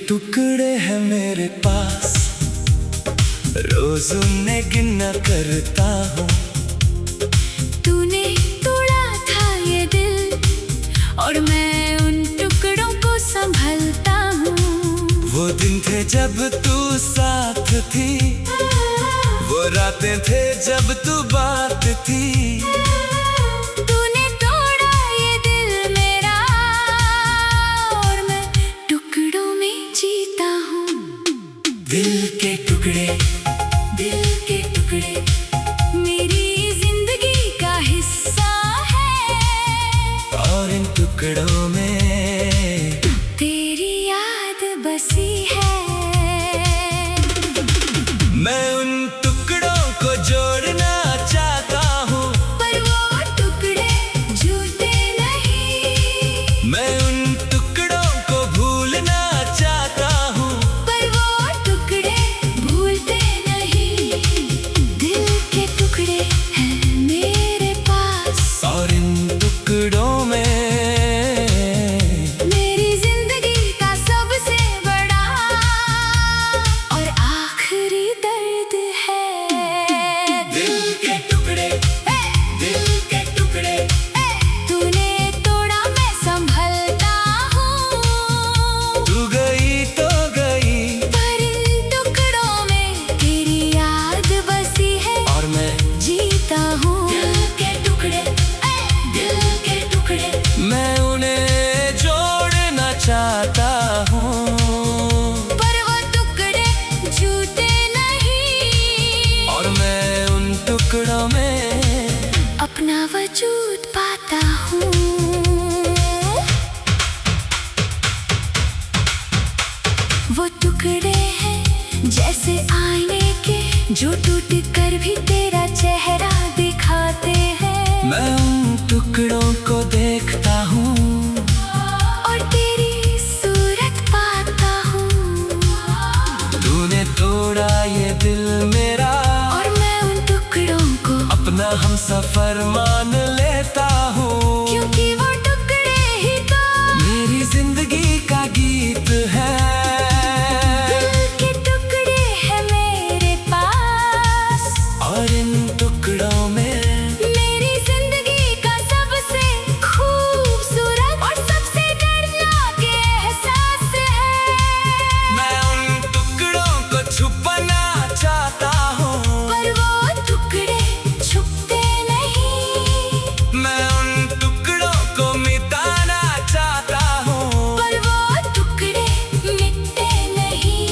टुकड़े हैं मेरे पास, रोज उन्हें गिना करता हूँ। तूने तोड़ा था ये दिल और मैं उन टुकड़ों को संभलता हूँ। वो दिन थे जब तू साथ थी, वो रातें थे जब तू बात थी। तूने तोड़ा ये दिल मेरा और मैं टुकड़ों में जीता हूँ। दिल के टुकड़े, दिल के टुकड़े मेरी जिंदगी का हिस्सा है और इन टुकड़ों में तेरी याद बसी है। मैं उन टुकड़ों को जोड़ना चाहता हूँ, पर वो टुकड़े झूठे नहीं। मैं उन टुकड़ों को भूलना चाहता हूँ, पर वो टुकड़े भूलते नहीं। दिल के टुकड़े हैं मेरे पास और इन टुकड़ों में मेरी जिंदगी का सबसे बड़ा और आखिरी दर्द है। दिल के टुकड़े, दिल के टुकड़े। तूने तोड़ा मैं संभलता हूँ। तू गई तो गई पर इन टुकड़ों में तेरी याद बसी है और मैं जीता हूँ। दिल के टुकड़े, दिल के टुकड़े मैं उन्हें जोड़ना चाहता हूँ। पर वो टुकड़े झूठे नहीं। और मैं उन टुकड़ों में अपना वजूद पाता हूँ। वो टुकड़े हैं जैसे आईने के जो टूट कर भी तेरा चेहरा दिखाते हैं। मैं उन टुकड़ों को देखता हूँ और तेरी सूरत पाता हूँ। तूने तोड़ा ये दिल मेरा और मैं उन टुकड़ों को अपना हमसफर मान लेता हूँ। क्योंकि वो टुकड़े ही तो मेरी जिंदगी का गीत है। दिल के टुकड़े हैं मेरे पास और इन टुकड़ों में मेरी जिंदगी का सबसे खूबसूरत और सबसे दर्दनाक एहसास है। मैं उन टुकड़ों को छुपाना चाहता हूँ, पर वो टुकड़े छुपते नहीं। मैं उन टुकड़ों को मिटाना चाहता हूँ। पर वो टुकड़े मिटते नहीं।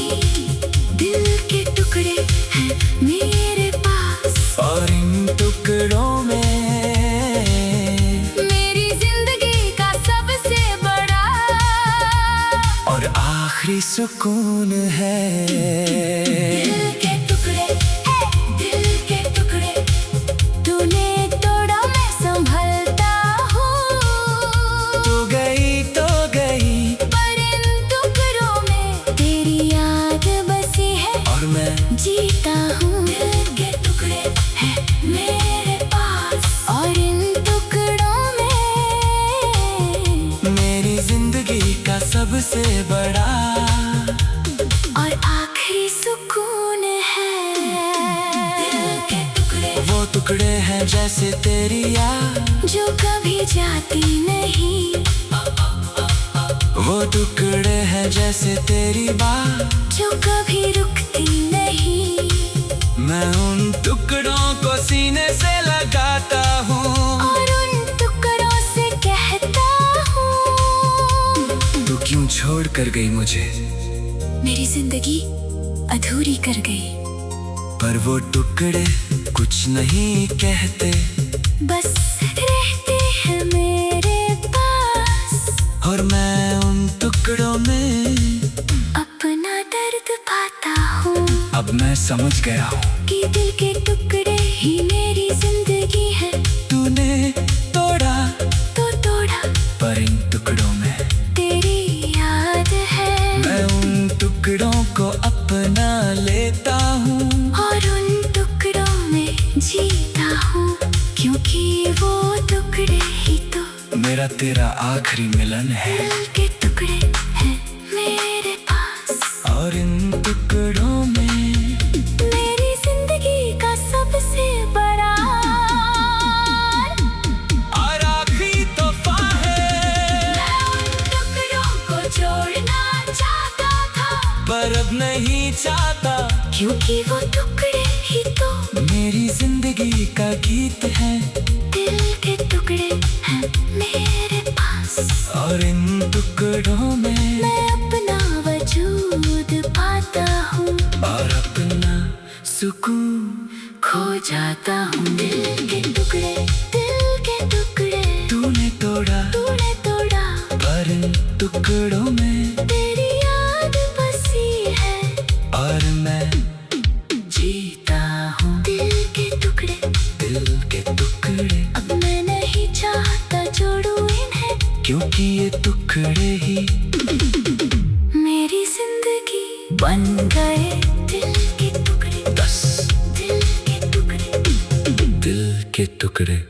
दिल के टुकड़े हैं मेरे पास और इन टुकड़ों में मेरी जिंदगी का सबसे बड़ा और आखिरी सुकून है। दिल के टुकड़े, दिल के टुकड़े तूने तोड़ा मैं संभलता हूँ। तू गई तो गई पर इन टुकड़ों में तेरी याद बसी है और मैं जीता हूँ। दिल के टुकड़े हैं मेरे पास और इन टुकड़ों में मेरी जिंदगी का सबसे बड़ा और आखिरी सुकून है। दिल के टुकड़े वो टुकड़े हैं जैसे तेरी याद, जो कभी जाती नहीं। वो टुकड़े हैं जैसे तेरी बात, जो कभी रुकती नहीं। मैं उन टुकड़ों को सीने से लगाता हूँ। और उन टुकड़ों से कहता हूँ तू क्यों छोड़ कर गई मुझे, मेरी जिंदगी अधूरी कर गई। पर वो टुकड़े कुछ नहीं कहते बस रहते हैं मेरे पास और मैं उन टुकड़ों में अपना दर्द पाता हूँ। अब मैं समझ गया हूँ कि दिल के टुकड़े ही मेरी जिंदगी है। तूने तोड़ा तो तोड़ा पर इन टुकड़ों में तेरी याद है। मैं उन टुकड़ों को अपना लेता हूँ और उन टुकड़ों में जीता हूँ। क्योंकि वो टुकड़े ही तो मेरा तेरा आखिरी मिलन है। दिल के टुकड़े हैं मेरे पास। क्योंकि वो टुकड़े ही तो मेरी जिंदगी का गीत है। दिल के टुकड़े हैं मेरे पास, और इन टुकड़ों में मैं अपना वजूद पाता हूँ और अपना सुकून खो जाता हूँ। दिल के टुकड़े तूने तोड़ा पर इन टुकड़ों में तेरी याद बसी है और मैं जीता हूँ। दिल के टुकड़े अब मैं नहीं चाहता जोड़ूं इन्हें, क्योंकि ये टुकड़े ही मेरी जिंदगी बन गए। दिल के टुकड़े दिल के टुकड़े। दिल के टुकड़े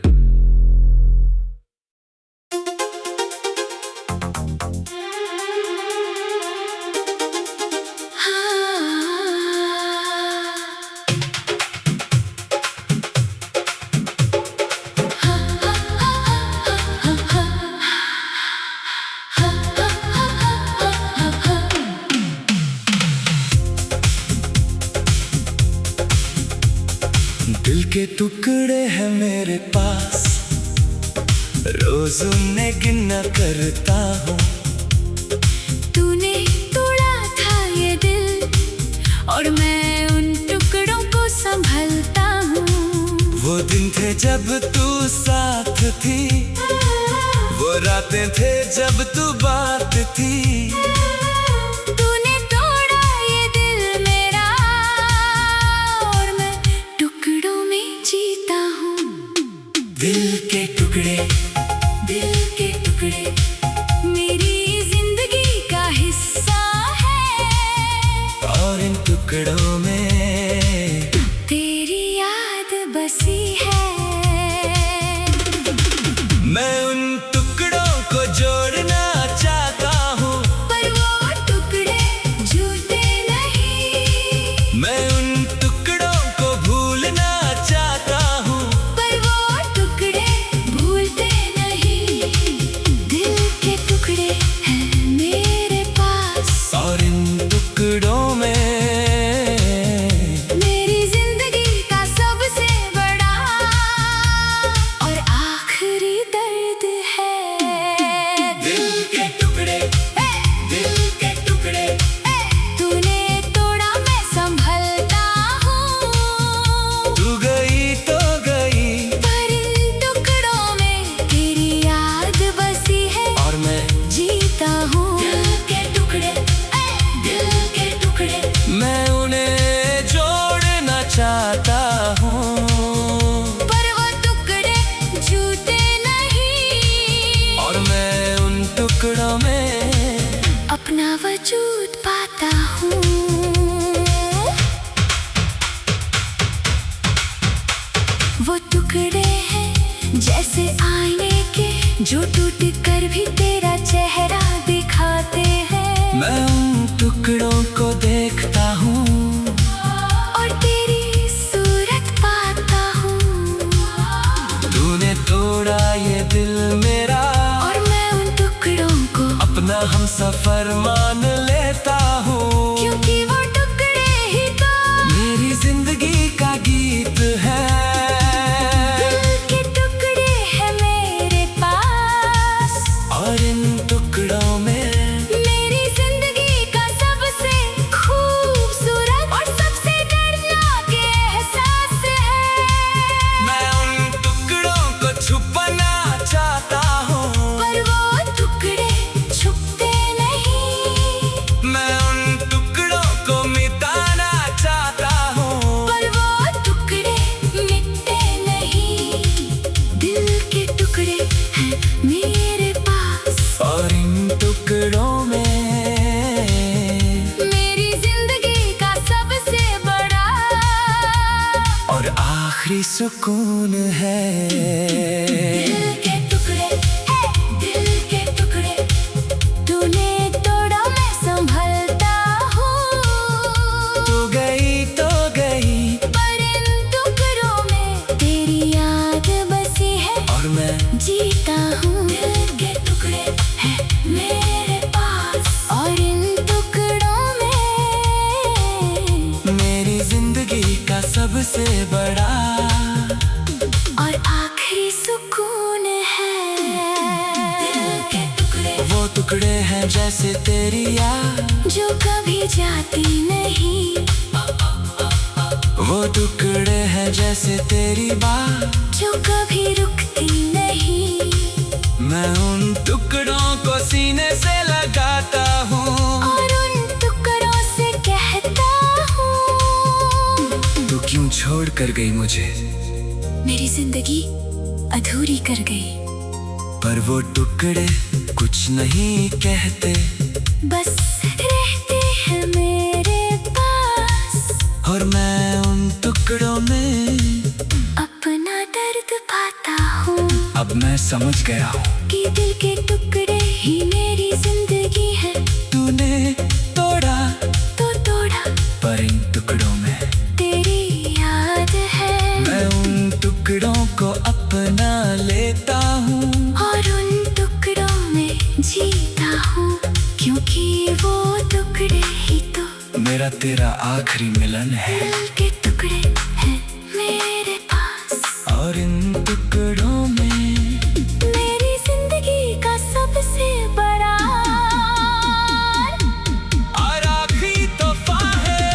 हैं मेरे पास, रोज उन्हें गिना करता हूँ। तूने तोड़ा था ये दिल और मैं उन टुकड़ों को संभलता हूँ। वो दिन थे जब तू साथ थी, वो रातें थे जब तू बात थी। तूने तोड़ा ये दिल मेरा और मैं टुकड़ों में जीता हूँ। दिल के टुकड़े मेरी जिंदगी का हिस्सा है और इन टुकड़ों में तेरी याद बसी है। मैं उन टुकड़ों को जोड़ना चाहता हूँ, पर वो टुकड़े झूठे नहीं। मैं उन टुकड़ों को भूलना चाहता हूँ, पर वो टुकड़े भूलते नहीं। दिल के टुकड़े हैं मेरे पास और इन टुकड़ों में मेरी जिंदगी का सबसे बड़ा और आखिरी दर्द है। दिल के टुकड़े तूने तोड़ा मैं संभलता हूँ। तू गई तो गई पर इन टुकड़ों में तेरी याद बसी है और मैं जीता हूँ। मैं उन्हें जोड़ना चाहता हूँ, पर वो टुकड़े झूठे नहीं। और मैं उन टुकड़ों में अपना वजूद पाता हूँ। वो टुकड़े हैं जैसे आईने के, जो टूट कर भी तेरा चेहरा दिखाते हैं। मैं उन टुकड़ों को देखता हूँ और तेरी सूरत पाता हूँ। तूने तोड़ा ये दिल मेरा और मैं उन टुकड़ों को अपना हमसफर मान लेता हूँ, क्योंकि वो टुकड़े ही तो मेरी जिंदगी का गीत है। दिल के टुकड़े हैं मेरे पास और इन टुकड़ों में मेरी जिंदगी का सबसे खूबसूरत और सबसे दर्दनाक एहसास है। मैं उन टुकड़ों को छुपाना चाहता हूँ, पर वो टुकड़े छुपते नहीं। मैं उन टुकड़ों को मिटाना चाहता हूँ, पर वो टुकड़े मिटते नहीं। दिल के टुकड़े हैं मेरे पास और इन टुकड़ों में मेरी जिंदगी का सबसे बड़ा और आखिरी सुकून है। दिल के टुकड़े तूने तोड़ा मैं संभलता हूँ। तू गई तो गई पर इन टुकड़ों में तेरी याद बसी है और मैं जीता हूँ। दिल के टुकड़े हैं मेरे पास और इन टुकड़ों में मेरी सबसे बड़ा और आखिरी सुकून है। दिल के टुकड़े, वो टुकड़े हैं जैसे तेरी याद जो कभी जाती नहीं। वो टुकड़े हैं जैसे तेरी बात जो कभी रुकती नहीं। मैं उन टुकड़ों को सीने से लगाता हूँ और उन टुकड़ों से कहता हूँ, तू क्यों छोड़ कर गई मुझे, मेरी जिंदगी अधूरी कर गई। पर वो टुकड़े कुछ नहीं कहते, बस रहते हैं मेरे पास। और मैं उन टुकड़ों में अपना दर्द पाता हूँ। अब मैं समझ गया हूँ कि दिल के टुकड़े ही मेरी जिंदगी है। तूने तोड़ा तो तोड़ा, पर इन टुकड़ों में तेरी याद है। मैं उन टुकड़ों को अपना लेता हूँ और उन टुकड़ों में जीता हूँ, क्योंकि वो टुकड़े ही तो मेरा तेरा आखिरी मिलन है। दिल के टुकड़े हैं मेरे पास। और इन टुकड़ों में मेरी जिंदगी का सबसे बड़ा और आखिरी तोहफा है।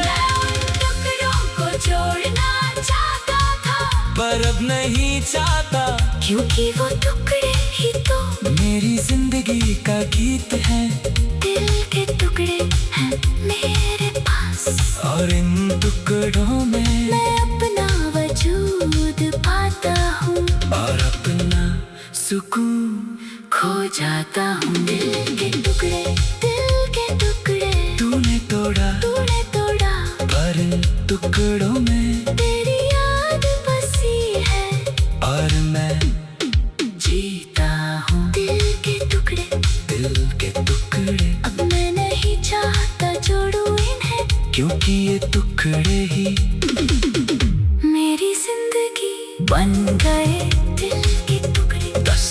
मैं उन टुकड़ों को जोड़ना चाहता था, पर अब नहीं चाहता, क्योंकि वो टुकड़े ही तो मेरी जिंदगी का गीत है। दिल के टुकड़े हैं मेरे पास। और इन टुकड़ों में मैं अपना वजूद पाता हूँ और अपना सुकून खो जाता हूँ। दिल के टुकड़े, दिल के टुकड़े तूने तोड़ा, तूने तोड़ा, पर इन टुकड़ों में तेरी याद बसी है। और मैं जीता हूँ। दिल के टुकड़े, दिल के टुकड़े, अब मैं नहीं चाहता जोड़ूं इन्हें, क्योंकि ये टुकड़े ही मेरी जिंदगी बन गए। दिल के टुकड़े, 10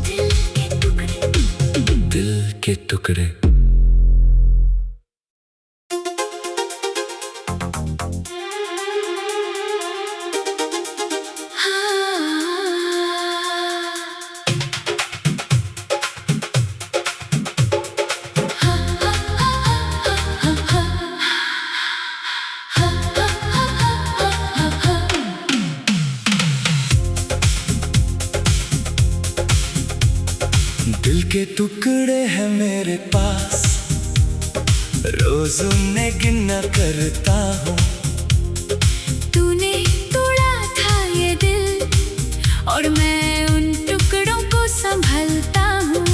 दिल के टुकड़े। दिल के टुकड़े। दिल के टुकड़े हैं मेरे पास, रोज उन्हें गिना करता हूँ। तूने तोड़ा था ये दिल, और मैं उन टुकड़ों को संभलता हूँ।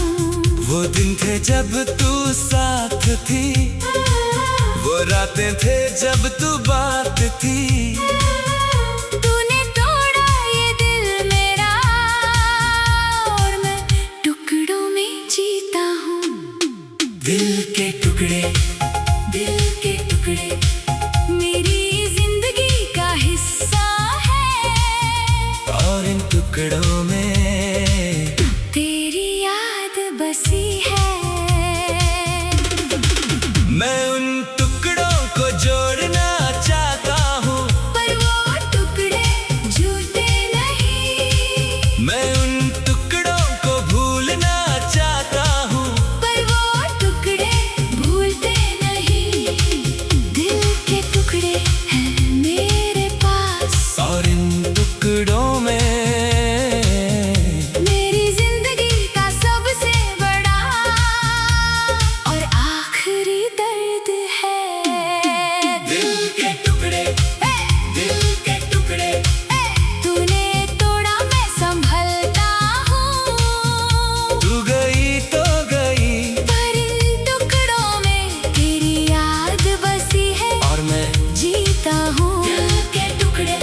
वो दिन थे जब तू साथ थी, वो रातें थे जब तू बात थी। तूने तोड़ा ये दिल मेरा, और मैं टुकड़ों में जीता हूँ। दिल के टुकड़े, दिल के टुकड़े मेरी जिंदगी का हिस्सा है। और इन टुकड़ों में तेरी याद बसी है। मैं उन टुकड़ों को जोड़ना चाहता हूँ, पर वो टुकड़े झूठे नहीं। मैं उन टुकड़ों को भूलना चाहता हूँ, पर वो टुकड़े भूलते नहीं। दिल के टुकड़े हैं मेरे पास। और इन टुकड़ों में मेरी जिंदगी का सबसे बड़ा और आखिरी दर्द है। दिल के टुकड़े, दिल के टुकड़े, तूने तोड़ा मैं संभलता हूँ। तू गई तो गई, पर इन टुकड़ों में तेरी याद बसी है। और मैं जीता हूँ। दिल के टुकड़े,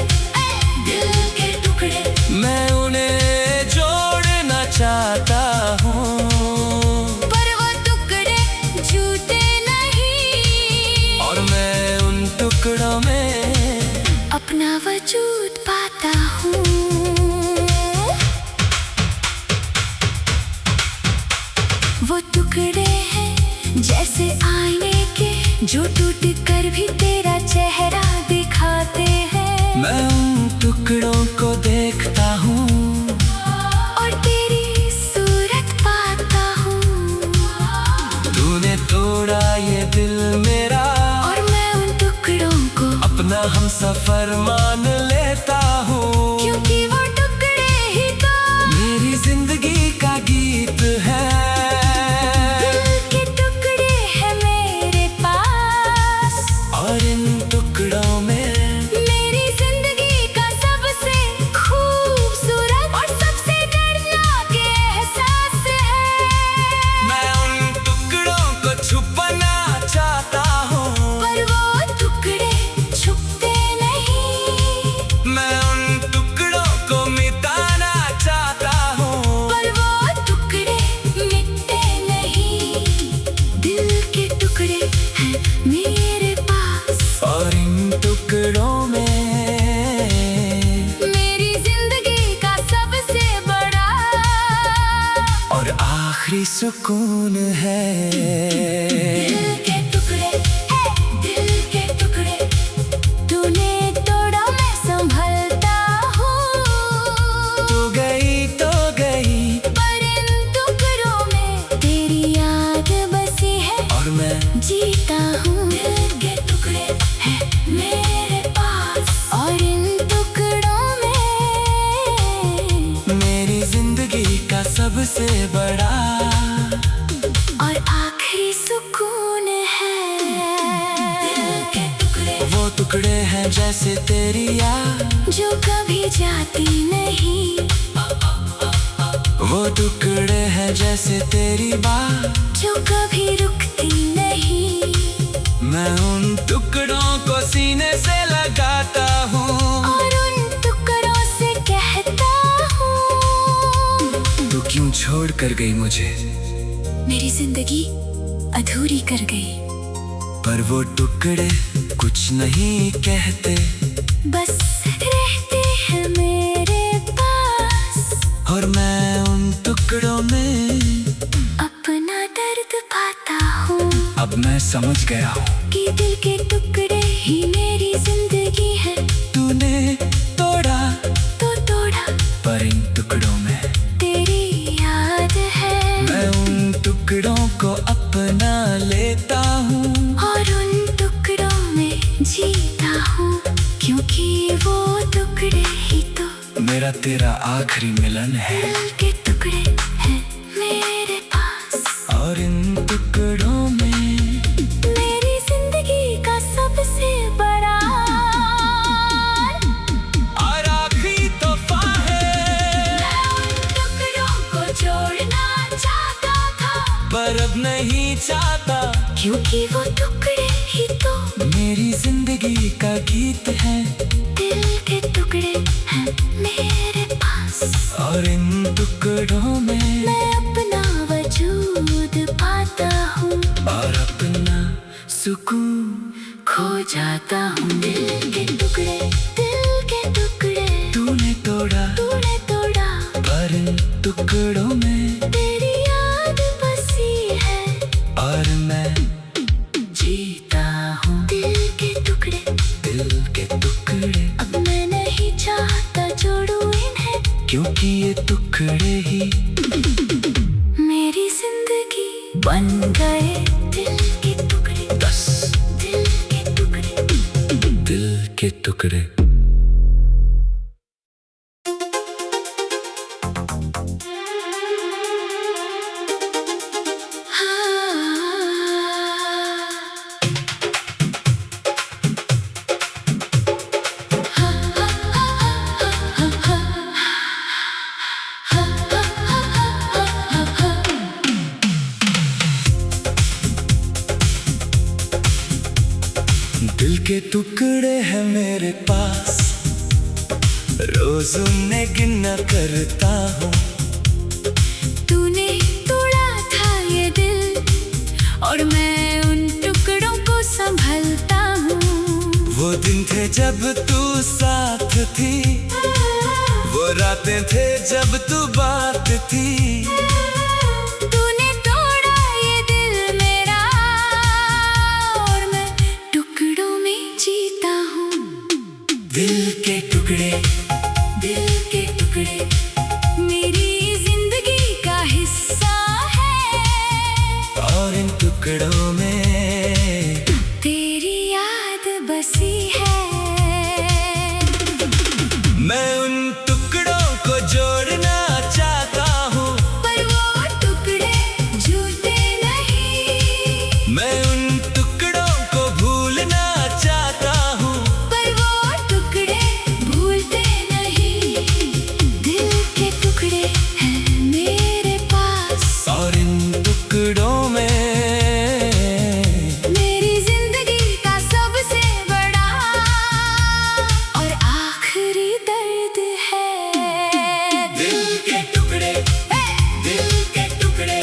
दिल के टुकड़े मैं उन्हें जोड़ना चाहता हूँ। पर वो टुकड़े झूठे नहीं। और मैं उन टुकड़ों में अपना वजूद पाता हूँ। वो टुकड़े हैं जैसे आईने के, जो टूट कर भी तेरा चेहरा दिखाते हैं। मैं उन टुकड़ों को देखता हूँ और तेरी सूरत पाता हूँ। तूने तोड़ा ये दिल मेरा और मैं उन टुकड़ों को अपना हमसफर मान लेता हूँ, क्योंकि वो टुकड़े ही तो मेरी जिंदगी का गीत है। दिल के टुकड़े हैं मेरे पास और इन टुकड़ों में मेरी जिंदगी का सबसे खूबसूरत और सबसे दर्दनाक एहसास है। मैं उन टुकड़ों को छुपाना चाहता हूँ, पर वो टुकड़े छुपते नहीं। मैं उन टुकड़ों को मिटाना चाहता हूँ, पर वो टुकड़े मिटते नहीं। दिल के टुकड़े हैं मेरे पास और इन टुकड़ों में मेरी जिंदगी का सबसे बड़ा और आखिरी सुकून है। दिल के टुकड़े हैं, दिल के टुकड़े तूने तोड़ा मैं संभलता हूँ। तू गई तो गई पर इन टुकड़ों में तेरी याद बसी है और मैं जीता हूँ। दिल के टुकड़े हैं मेरे पास और इन टुकड़ों में मेरी जिंदगी का सबसे बड़ा और आखिरी सुकून है। दिल के टुकड़े वो टुकड़े हैं जैसे तेरी याद, जो कभी जाती नहीं। वो टुकड़े हैं जैसे तेरी बात, जो कभी रुकती नहीं। मैं उन टुकड़ों को सीने से लगाता हूँ और उन टुकड़ों से कहता हूँ, तू क्यों छोड़ कर गई मुझे, मेरी जिंदगी अधूरी कर गई। पर वो टुकड़े कुछ नहीं कहते बस रहते हैं मेरे पास और मैं उन टुकड़ों में अपना दर्द पाता हूँ। अब मैं समझ गया हूँ कि दिल के टुकड़े ही मेरी जिंदगी है। तूने तोड़ा तो तोड़ा पर इन टुकड़ों में तेरी याद है। मैं उन टुकड़ों को अपना लेता हूँ और उन टुकड़ों में जीता हूँ, क्योंकि वो टुकड़े ही तो मेरा तेरा आखिरी मिलन है। दिल के टुकड़े हैं मेरे पास और इन टुकड़ों में मेरी जिंदगी का सबसे बड़ा और आखिरी तोहफा है। मैं उन टुकड़ों को जोड़ना चाहता था, पर अब नहीं चाहता, क्योंकि वो टुकड़े ही तो मेरी जिंदगी का गीत है। दिल के टुकड़े हैं मेरे पास और इन टुकड़ों में मैं अपना वजूद पाता हूँ और अपना सुकून खो जाता हूँ। दिल के टुकड़े, दिल के टुकड़े तूने तोड़ा पर इन टुकड़ों में तेरी याद बसी है और मैं जीता हूँ। दिल के टुकड़े, दिल के टुकड़े अब मैं नहीं चाहता जोड़ूं इन्हें, क्योंकि ये टुकड़े ही मेरी जिंदगी बन गए। दिल के टुकड़े, दिल के टुकड़े दिल के टुकड़े। दिल के टुकड़े हैं मेरे पास, रोज उन्हें गिना करता हूँ। तूने तोड़ा था ये दिल और मैं उन टुकड़ों को संभलता हूँ। वो दिन थे जब तू साथ थी, वो रातें थे जब तू बात थी। तूने तोड़ा ये दिल मेरा और मैं टुकड़ों में जीता हूँ। दिल के टुकड़े, दिल के टुकड़े मेरी जिंदगी का हिस्सा है, और इन टुकड़ों में तेरी याद बसी है। मैं उन टुकड़ों को जोड़ना चाहता हूँ, पर वो टुकड़े झूठे नहीं। मैं उन टुकड़ों को भूलना चाहता हूँ, पर वो टुकड़े भूलते नहीं। दिल के टुकड़े हैं मेरे पास, और इन टुकड़ों में मेरी जिंदगी का सबसे बड़ा और आखिरी दर्द है। दिल के टुकड़े, दिल के टुकड़े,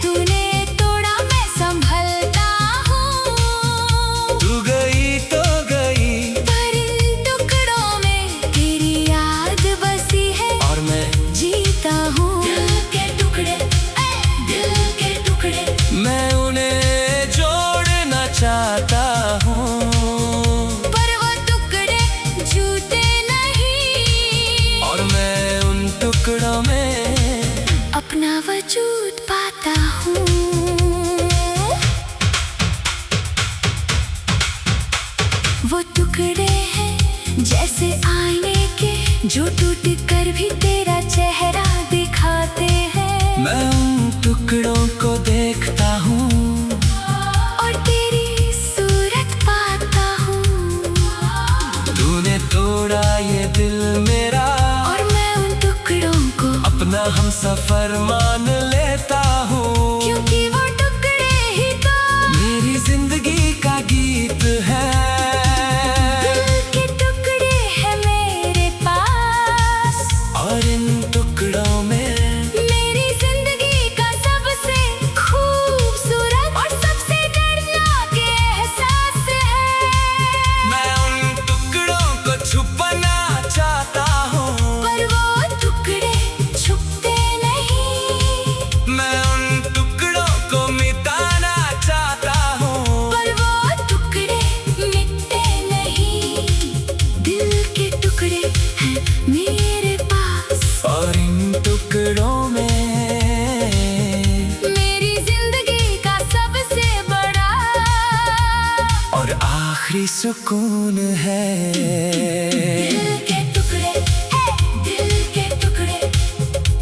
तूने तोड़ा मैं संभलता हूँ, तू गई तो गई, पर इन टुकड़ों में तेरी याद बसी है, और मैं जीता हूँ। दिल के टुकड़े, दिल के टुकड़े मैं उन्हें जोड़ना चाहता हूँ, पर वो टुकड़े झूठे नहीं। और मैं उन टुकड़ों में अपना वजूद पाता हूँ। वो टुकड़े हैं जैसे आईने के, जो टूट कर भी तेरा चेहरा दिखाते हैं। मैं उन टुकड़ों को देखता हूँ, और तेरी सूरत पाता हूँ। तूने तोड़ा ये दिल मेरा, और मैं उन टुकड़ों को अपना हमसफर मान लेता हूँ, क्योंकि वो टुकड़े ही तो मेरी जिंदगी का गीत है। दिल के टुकड़े हैं मेरे पास, और इन टुकड़ों में मेरी जिंदगी का सबसे खूबसूरत और सबसे दर्दनाक एहसास है। मैं उन टुकड़ों को छुपाना चाहता हूँ, पर वो टुकड़े छुपते नहीं। मैं उन टुकड़ों को मिटाना चाहता हूँ, पर वो टुकड़े मिटते नहीं। दिल के टुकड़े हैं मेरे पास, और इन टुकड़ों में मेरी जिंदगी का सबसे बड़ा और आखिरी सुकून है। दिल के टुकड़े, दिल के टुकड़े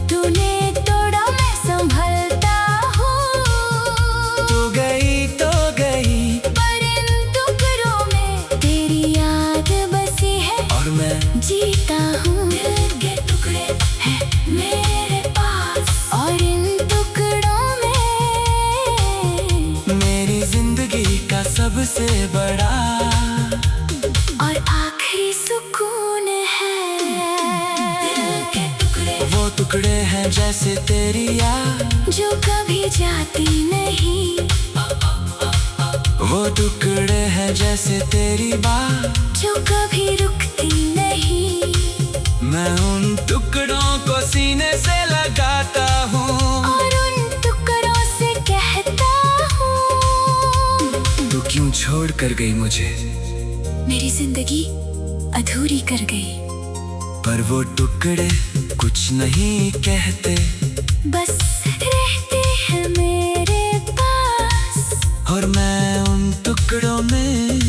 तूने तोड़ा मैं संभलता हूँ। तू गई तो गई, पर इन टुकड़ों में तेरी याद बसी है, और मैं जीता हूँ। दिल के टुकड़े हैं मेरे पास, और इन टुकड़ों में मेरी जिंदगी का सबसे बड़ा और आखिरी सुकून है। दिल के टुकड़े, वो टुकड़े हैं जैसे तेरी याद, जो कभी जाती नहीं। वो टुकड़े हैं जैसे तेरी बात, जो कभी रुकती नहीं। मैं उन टुकड़ों को सीने से लगाता हूँ, और उन टुकड़ों से कहता हूँ, तू क्यों छोड़ कर गई मुझे, मेरी जिंदगी अधूरी कर गई। पर वो टुकड़े कुछ नहीं कहते, बस रहते हैं मेरे पास, और मैं उन टुकड़ों में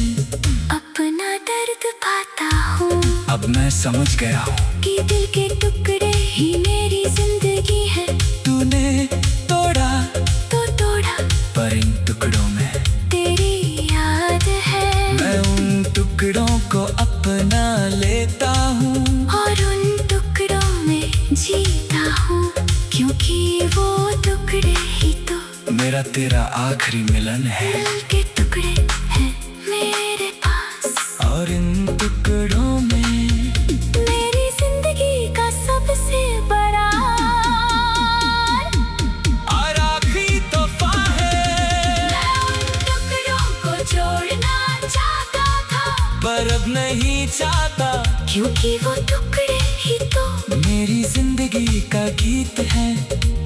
अपना दर्द पाता हूँ। अब मैं समझ गया हूँ, कि दिल के टुकड़े ही मेरी जिंदगी है। तूने तोड़ा तो तोड़ा, पर इन टुकड़ों में तेरी याद है। मैं उन टुकड़ों को अपना लेता हूँ, और उन टुकड़ों में जीता हूँ, क्योंकि वो टुकड़े ही तो मेरा तेरा आखिरी मिलन है। दिल के टुकड़े हैं मेरे पास, और इन टुकड़ों में मेरी जिंदगी का सबसे बड़ा और आखिरी तोहफा है। मैं उन टुकड़ों को जोड़ना चाहता था, पर अब नहीं चाहता, क्योंकि वो टुकड़े ही तो मेरी जिंदगी का गीत है।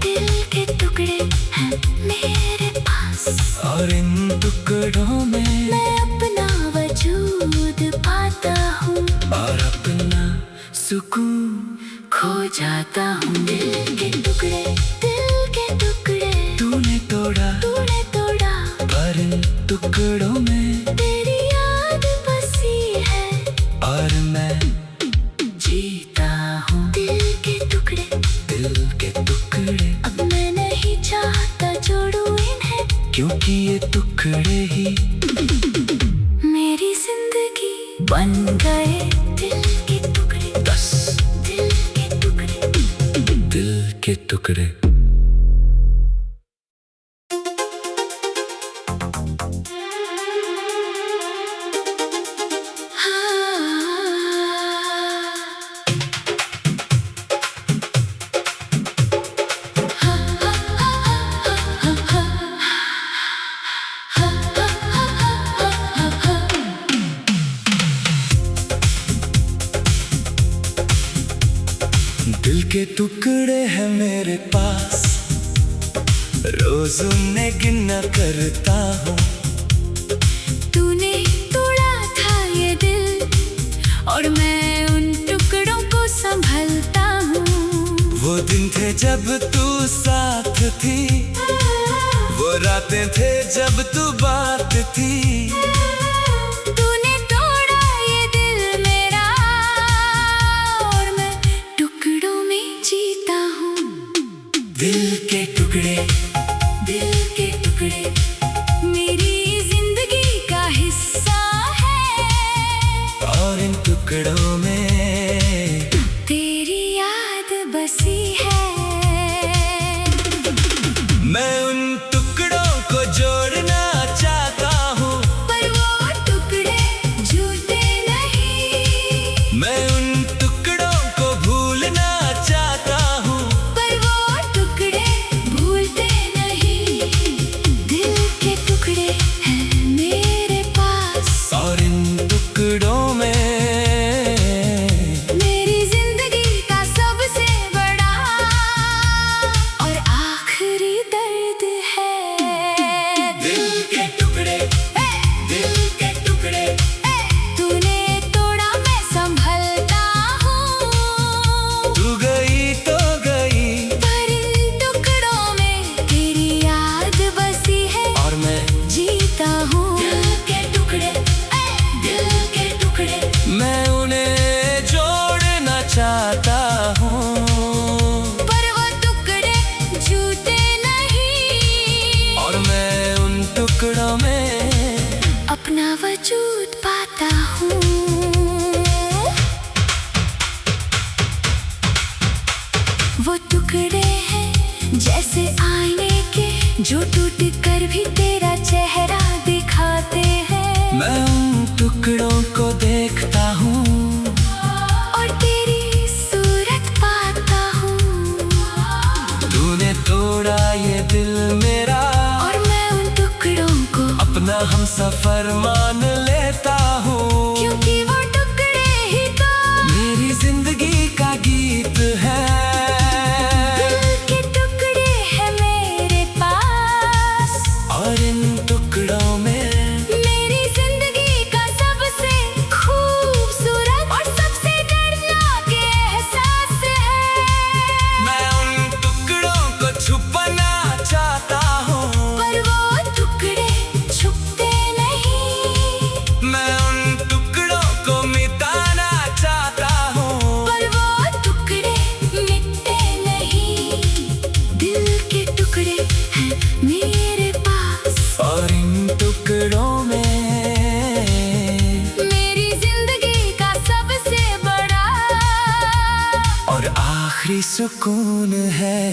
दिल के टुकड़े हैं मेरे पास, और इन टुकड़ों में मैं अपना वजूद पाता हूँ। सुकून खो जाता हूँ। दिल के टुकड़े, दिल के टुकड़े तूने तोड़ा पर इन टुकड़ों में तेरी याद बसी है और मैं जीता हूँ। दिल के टुकड़े अब मैं नहीं चाहता जोड़ूं इन्हें, क्योंकि ये टुकड़े ही मेरी जिंदगी बन गए। दिल के टुकड़े, दिल के टुकड़े, दिल के टुकड़े। दिल के टुकड़े हैं मेरे पास, रोज उन्हें गिना करता हूँ। तूने तोड़ा था ये दिल और मैं उन टुकड़ों को संभलता हूँ। वो दिन थे जब तू साथ थी, वो रातें थे जब तू बात थी। तूने तोड़ा ये दिल मेरा और मैं टुकड़ों में जीता हूँ। दिल के टुकड़े, दिल के टुकड़े मेरी जिंदगी का हिस्सा है और इन टुकड़ों में तेरी याद बसी है। मैं उन टुकड़ों को जोड़ना चाहता हूँ, पर वो टुकड़े झूठे नहीं। मैं उन टुकड़ों को भूलना चाहता हूँ, पर वो टुकड़े भूलते नहीं। दिल के टुकड़े हैं मेरे पास और इन टुकड़ों में मेरी जिंदगी का सबसे बड़ा और आखिरी दर्द है। दिल के टुकड़े, दिल के टुकड़े। तूने तोड़ा मैं संभलता हूँ, तू गई तो गई पर इन टुकड़ों में तेरी याद बसी है और मैं जीता हूँ। दिल के टुकड़े, दिल के टुकड़े मैं उन्हें जोड़ना चाहता हूँ, पर वो टुकड़े झूठे नहीं। और मैं उन टुकड़ों में अपना वजूद पाता हूँ। वो टुकड़े हैं जैसे आईने के, जो टूट कर भी तेरा चेहरा दिखाते हैं। मैं उन टुकड़ों को देखता हूँ और तेरी सूरत पाता हूँ। तूने तोड़ा ये दिल मेरा और मैं उन टुकड़ों को अपना हमसफर मान लेता हूँ, क्योंकि वो टुकड़े ही तो मेरी जिंदगी का गीत है। दिल के टुकड़े हैं मेरे पास और इन टुकड़ों में मेरी जिंदगी का सबसे खूबसूरत और सबसे दर्दनाक एहसास है। मैं उन टुकड़ों को छुपाना चाहता हूँ, पर वो टुकड़े छुपते नहीं। मैं उन टुकड़ों को मिटाना चाहता हूँ, पर वो टुकड़े मिटते नहीं। दिल के टुकड़े हैं मेरे पास और इन टुकड़ों में मेरी जिंदगी का सबसे बड़ा और आखिरी सुकून है।